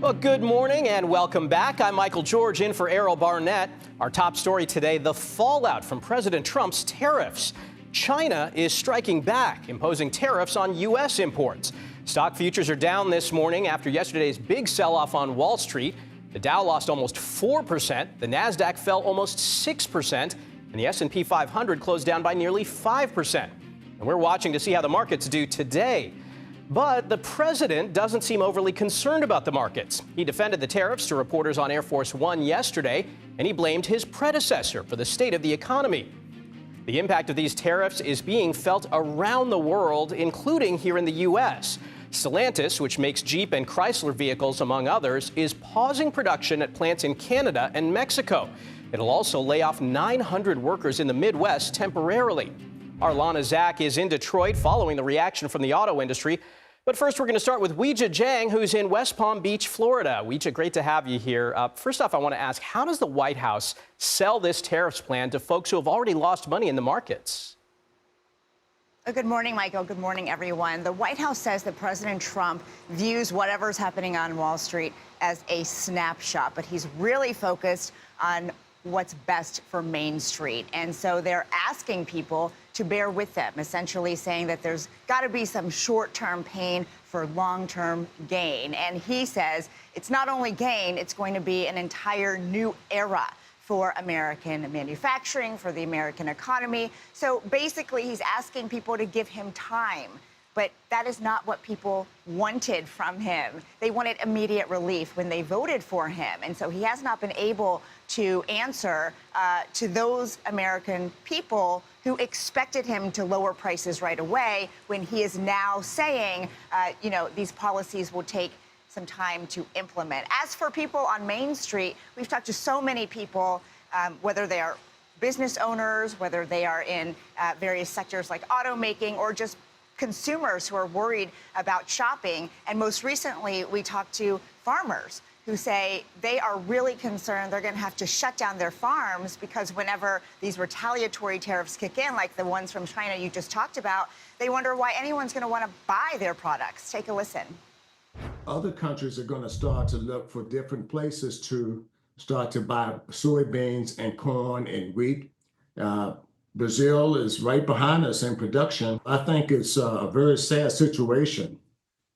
Well, good morning and welcome back. I'm Michael George in for Errol Barnett. Our top story today, the fallout from President Trump's tariffs. China is striking back, imposing tariffs on U.S. imports. Stock futures are down this morning after yesterday's big sell-off on Wall Street. The Dow lost almost 4%, the Nasdaq fell almost 6%, and the S&P 500 closed down by nearly 5%. And we're watching to see how the markets do today. But the president doesn't seem overly concerned about the markets. He defended the tariffs to reporters on Air Force One yesterday, and he blamed his predecessor for the state of the economy. The impact of these tariffs is being felt around the world, including here in the U.S. Stellantis, which makes Jeep and Chrysler vehicles, among others, is pausing production at plants in Canada and Mexico. It'll also lay off 900 workers in the Midwest temporarily. Our Lana is in Detroit following the reaction from the auto industry. But first, we're going to start with Weijia Jiang, who's in West Palm Beach, Florida. Weijia, great to have you here. First off, I want to ask, how does the White House sell this tariffs plan to folks who have already lost money in the markets? Good morning, Michael. Good morning, everyone. The White House says that President Trump views whatever's happening on Wall Street as a snapshot, but he's really focused on what's best for Main Street. And so they're asking people to bear with them, essentially saying that there's got to be some short-term pain for long-term gain. And he says it's not only gain, it's going to be an entire new era for American manufacturing, for the American economy. So basically, he's asking people to give him time. But that is not what people wanted from him. They wanted immediate relief when they voted for him. And so he has not been able to answer to those American people who expected him to lower prices right away when he is now saying, these policies will take some time to implement. As for people on Main Street, we've talked to so many people, whether they are business owners, whether they are in various sectors like automaking or just consumers who are worried about shopping. And most recently, we talked to farmers who say they are really concerned they're going to have to shut down their farms because whenever these retaliatory tariffs kick in, like the ones from China you just talked about, they wonder why anyone's going to want to buy their products. Take a listen. Other countries are going to start to look for different places to start to buy soybeans and corn and wheat. Brazil is right behind us in production. I think it's a very sad situation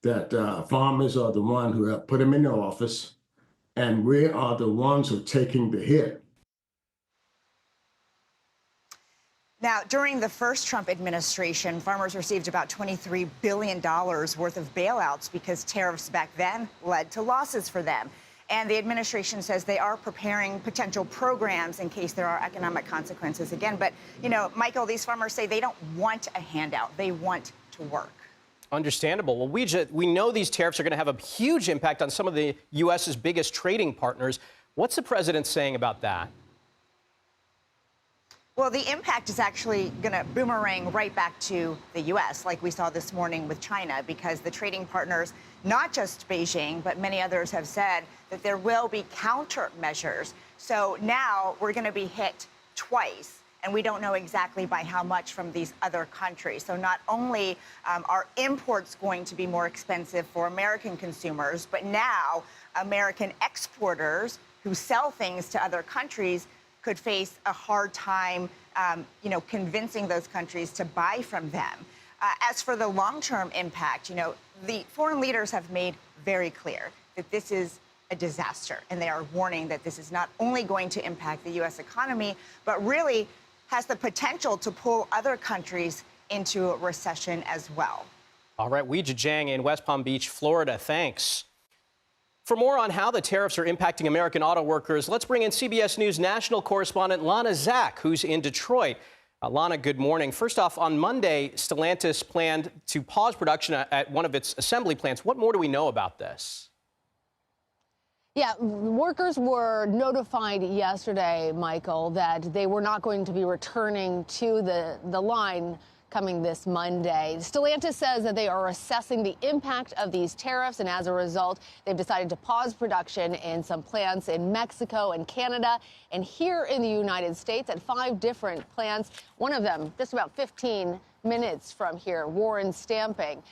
that farmers are the ones who have put them in the office, and we are the ones who are taking the hit. Now, during the first Trump administration, farmers received about $23 billion worth of bailouts because tariffs back then led to losses for them. And the administration says they are preparing potential programs in case there are economic consequences again. But, Michael, these farmers say they don't want a handout. They want to work. Understandable. Well, we know these tariffs are going to have a huge impact on some of the U.S.'s biggest trading partners. What's the president saying about that? Well, the impact is actually going to boomerang right back to the U.S., like we saw this morning with China, because the trading partners, not just Beijing, but many others have said that there will be countermeasures. So now we're going to be hit twice, and we don't know exactly by how much from these other countries. So not only are imports going to be more expensive for American consumers, but now American exporters who sell things to other countries could face a hard time, convincing those countries to buy from them. As for the long-term impact, the foreign leaders have made very clear that this is a disaster, and they are warning that this is not only going to impact the U.S. economy, but really has the potential to pull other countries into a recession as well. All right, Weijia Jiang in West Palm Beach, Florida. Thanks. For more on how the tariffs are impacting American auto workers, let's bring in CBS News national correspondent Lana, who's in Detroit. Lana, good morning. First off, on Monday, Stellantis planned to pause production at one of its assembly plants. What more do we know about this? Yeah, workers were notified yesterday, Michael, that they were not going to be returning to the line coming this Monday. Stellantis says that they are assessing the impact of these tariffs, and as a result, they've decided to pause production in some plants in Mexico and Canada and here in the United States at 5 different plants, one of them just about 15 minutes from here, Warren Stamping.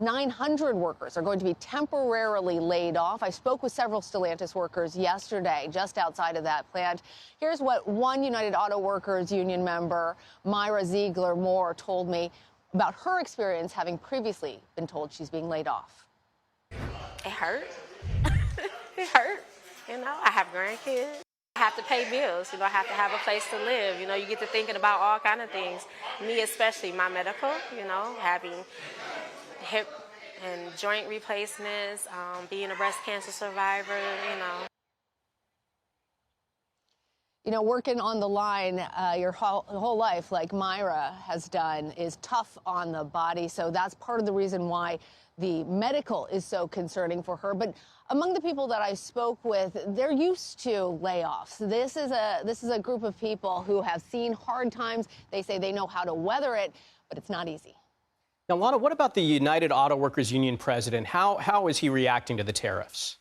900 workers are going to be temporarily laid off. I spoke with several Stellantis workers yesterday just outside of that plant. Here's what one United Auto Workers Union member, Myra Ziegler-Moore, told me about her experience having previously been told she's being laid off. It hurt. It hurt. You know, I have grandkids. I have to pay bills. You know, I have to have a place to live. You know, you get to thinking about all kind of things. Me especially, my medical, you know, having hip and joint replacements, being a breast cancer survivor, you know. You know, working on the line your whole life, like Myra has done, is tough on the body. So that's part of the reason why the medical is so concerning for her. But among the people that I spoke with, they're used to layoffs. This is a group of people who have seen hard times. They say they know how to weather it, but it's not easy. Now, Lana, what about the United Auto Workers Union president? How is he reacting to the tariffs?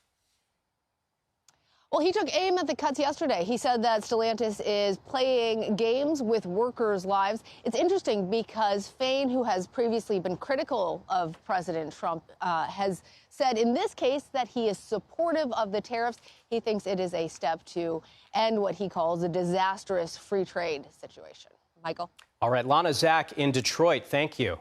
Well, he took aim at the cuts yesterday. He said that Stellantis is playing games with workers' lives. It's interesting because Fain, who has previously been critical of President Trump, has said in this case that he is supportive of the tariffs. He thinks it is a step to end what he calls a disastrous free trade situation. Michael? All right, Lana, Zach in Detroit, thank you.